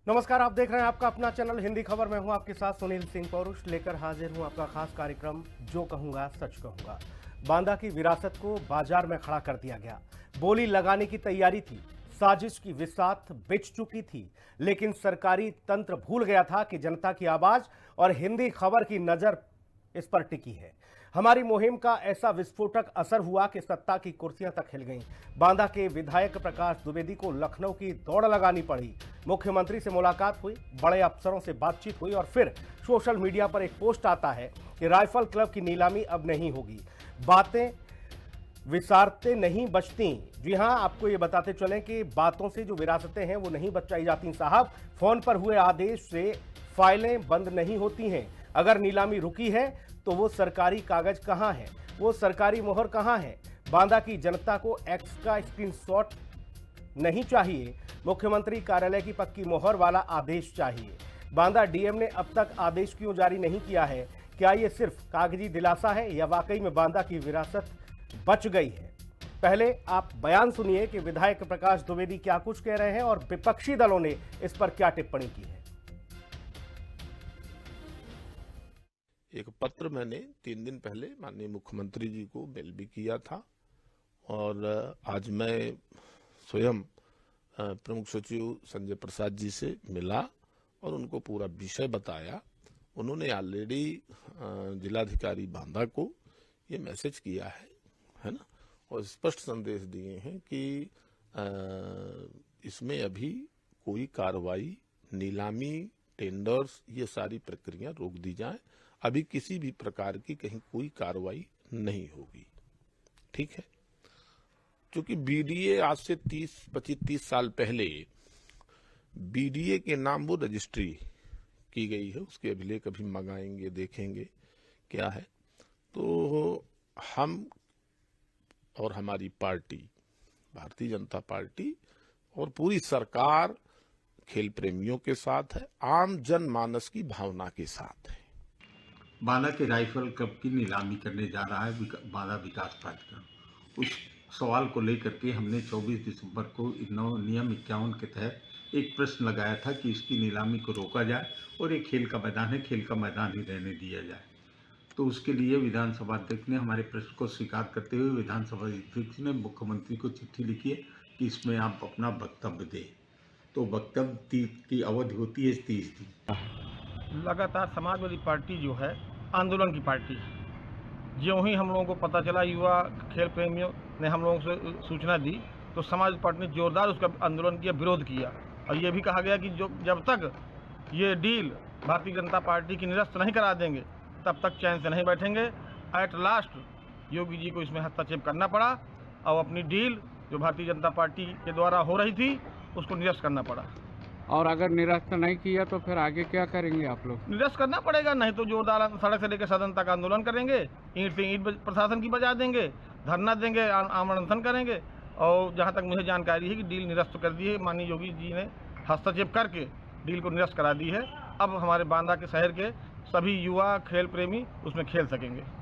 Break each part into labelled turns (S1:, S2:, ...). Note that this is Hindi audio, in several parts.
S1: नमस्कार, आप देख रहे हैं आपका अपना चैनल हिंदी खबर। मैं हूं आपके साथ सुनील सिंह पौरुष, लेकर हाजिर हूं आपका खास कार्यक्रम जो कहूंगा सच कहूंगा। बांदा की विरासत को बाजार में खड़ा कर दिया गया। बोली लगाने की तैयारी थी, साजिश की विसात बिछ चुकी थी, लेकिन सरकारी तंत्र भूल गया था कि जनता की आवाज और हिंदी खबर की नजर इस पर टिकी है। हमारी मुहिम का ऐसा विस्फोटक असर हुआ कि सत्ता की कुर्सियां तक हिल गईं। बांदा के विधायक प्रकाश द्विवेदी को लखनऊ की दौड़ लगानी पड़ी। मुख्यमंत्री से मुलाकात हुई, बड़े अफसरों से बातचीत हुई और फिर सोशल मीडिया पर एक पोस्ट आता है कि राइफल क्लब की नीलामी अब नहीं होगी। बातें विसारते नहीं बचती। जी हां, आपको ये बताते चलें कि बातों से जो विरासतें हैं वो नहीं बचाई जाती साहब। फोन पर हुए आदेश से फाइलें बंद नहीं होती हैं। अगर नीलामी रुकी है तो वो सरकारी कागज कहां है, वो सरकारी मोहर कहां है। बांदा की जनता को एक्स का स्क्रीनशॉट नहीं चाहिए, मुख्यमंत्री कार्यालय की पक्की मोहर वाला आदेश चाहिए। बांदा डीएम ने अब तक आदेश क्यों जारी नहीं किया है? क्या ये सिर्फ कागजी दिलासा है या वाकई में बांदा की विरासत बच गई है? पहले आप बयान सुनिए कि विधायक प्रकाश द्विवेदी क्या कुछ कह रहे हैं और विपक्षी दलों ने इस पर क्या टिप्पणी की है।
S2: एक पत्र मैंने 3 दिन पहले माननीय मुख्यमंत्री जी को मेल भी किया था और आज मैं स्वयं प्रमुख सचिव संजय प्रसाद जी से मिला और उनको पूरा विषय बताया। उन्होंने ऑलरेडी जिलाधिकारी बांदा को ये मैसेज किया है ना, और स्पष्ट संदेश दिए हैं कि इसमें अभी कोई कार्रवाई, नीलामी, टेंडर्स, ये सारी प्रक्रिया रोक दी जाए। अभी किसी भी प्रकार की कहीं कोई कार्रवाई नहीं होगी, ठीक है। क्योंकि बीडीए आज से 25-30 साल पहले बीडीए के नाम वो रजिस्ट्री की गई है, उसके अभिलेख अभी मंगाएंगे, देखेंगे क्या है। तो हम और हमारी पार्टी भारतीय जनता पार्टी और पूरी सरकार खेल प्रेमियों के साथ है, आम जनमानस की भावना के साथ है।
S3: बांदा के राइफल क्लब की नीलामी करने जा रहा है बांदा विकास प्राधिकरण। उस सवाल को लेकर के हमने 24 दिसंबर को नियम 51 के तहत एक प्रश्न लगाया था कि इसकी नीलामी को रोका जाए और एक खेल का मैदान है, खेल का मैदान ही रहने दिया जाए। तो उसके लिए विधानसभा अध्यक्ष ने हमारे प्रश्न को स्वीकार करते हुए विधानसभा अध्यक्ष ने मुख्यमंत्री को चिट्ठी लिखी है कि इसमें आप अपना वक्तव्य दें। तो वक्तव्य की अवधि होती है 30 दिन।
S4: लगातार समाजवादी पार्टी जो है आंदोलन की पार्टी है। ज्यों ही हम लोगों को पता चला, युवा खेल प्रेमियों ने हम लोगों से सूचना दी, तो समाजवादी पार्टी ने जोरदार उसका आंदोलन किया, विरोध किया। और ये भी कहा गया कि जब तक ये डील भारतीय जनता पार्टी की निरस्त नहीं करा देंगे तब तक चैन से नहीं बैठेंगे। एट लास्ट योगी जी को इसमें हस्तक्षेप करना पड़ा और अपनी डील जो भारतीय जनता पार्टी के द्वारा हो रही थी उसको निरस्त करना पड़ा।
S5: और अगर निरस्त नहीं किया तो फिर आगे क्या करेंगे आप लोग?
S4: निरस्त करना पड़ेगा, नहीं तो जोरदार सड़क से लेकर सदन तक आंदोलन करेंगे, ईंट से ईंट प्रशासन की बजा देंगे, धरना देंगे, आमरण अनशन करेंगे। और जहां तक मुझे जानकारी है कि डील निरस्त कर दी है, माननीय योगी जी ने हस्तक्षेप करके डील को निरस्त करा दी है। अब हमारे बांदा के शहर के सभी युवा खेल प्रेमी उसमें खेल सकेंगे।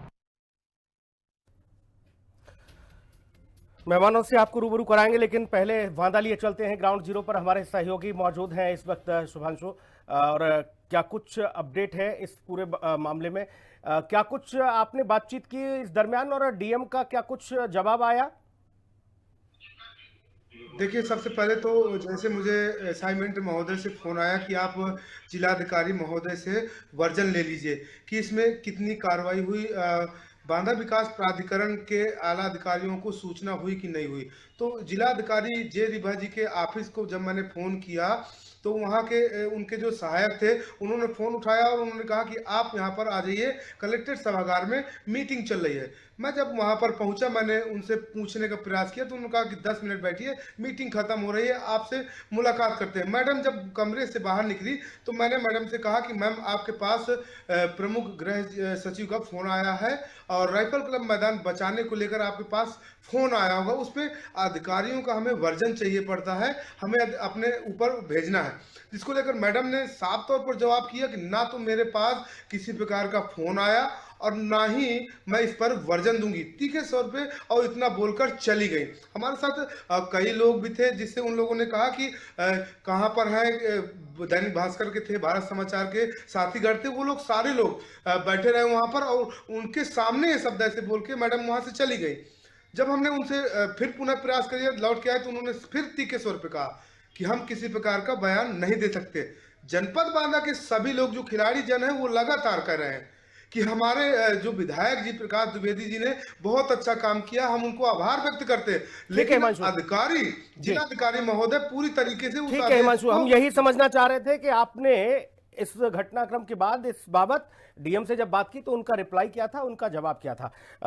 S1: मेहमानों से आपको रूबरू कराएंगे, लेकिन पहले बांदा लिए चलते हैं। ग्राउंड जीरो पर हमारे सहयोगी मौजूद हैं इस वक्त, शुभांशु, और क्या कुछ अपडेट है इस पूरे मामले में? क्या कुछ आपने बातचीत की इस दरमियान और डीएम का क्या कुछ जवाब आया?
S6: देखिए, सबसे पहले तो जैसे मुझे असाइनमेंट महोदय से फ़ोन आया कि आप जिलाधिकारी महोदय से वर्जन ले लीजिए कि इसमें कितनी कार्रवाई हुई, बांदा विकास प्राधिकरण के आला अधिकारियों को सूचना हुई कि नहीं हुई। तो जिलाधिकारी जे रिभा जी के ऑफिस को जब मैंने फ़ोन किया तो वहाँ के उनके जो सहायक थे उन्होंने फ़ोन उठाया और उन्होंने कहा कि आप यहाँ पर आ जाइए, कलेक्ट्रेट सभागार में मीटिंग चल रही है। मैं जब वहाँ पर पहुँचा, मैंने उनसे पूछने का प्रयास किया तो उन्होंने कहा कि 10 मिनट बैठिए, मीटिंग खत्म हो रही है, आपसे मुलाकात करते हैं। मैडम जब कमरे से बाहर निकली तो मैंने मैडम से कहा कि मैम, आपके पास प्रमुख गृह सचिव का फ़ोन आया है और राइफल क्लब मैदान बचाने को लेकर आपके पास फ़ोन आया होगा, उसमें अधिकारियों का हमें वर्जन चाहिए पड़ता है, हमें अपने ऊपर भेजना है। जिसको लेकर मैडम ने साफ तौर पर जवाब किया कि ना तो मेरे पास किसी प्रकार का फ़ोन आया और ना ही मैं इस पर वर्जन दूंगी, तीखे स्वर पे और इतना बोलकर चली गई। हमारे साथ कई लोग भी थे जिससे उन लोगों ने कहा कि कहाँ पर है, दैनिक भास्कर के थे, भारत समाचार के साथीगढ़ थे, वो लोग सारे लोग बैठे रहे वहां पर और उनके सामने ये शब्द ऐसे बोल के मैडम वहां से चली गई। जब हमने उनसे फिर पुनः प्रयास करिए लौट के आए तो उन्होंने फिर तीखे स्वर पे कहा कि हम किसी प्रकार का बयान नहीं दे सकते। जनपद बांदा के सभी लोग जो खिलाड़ी जन है वो लगातार कह रहे हैं कि हमारे जो विधायक जी प्रकाश द्विवेदी जी ने बहुत अच्छा काम किया, हम उनको आभार व्यक्त करते हैं, लेकिन
S1: हिमांशु।
S6: अधिकारी जिलाधिकारी महोदय पूरी तरीके से उस
S1: ठीक है
S6: आदेश
S1: हिमांशु, हम
S6: को-
S1: यही समझना चाह रहे थे कि आपने इस घटनाक्रम के बाद इस बाबत डीएम से जब बात की तो उनका रिप्लाई क्या था, उनका जवाब क्या था।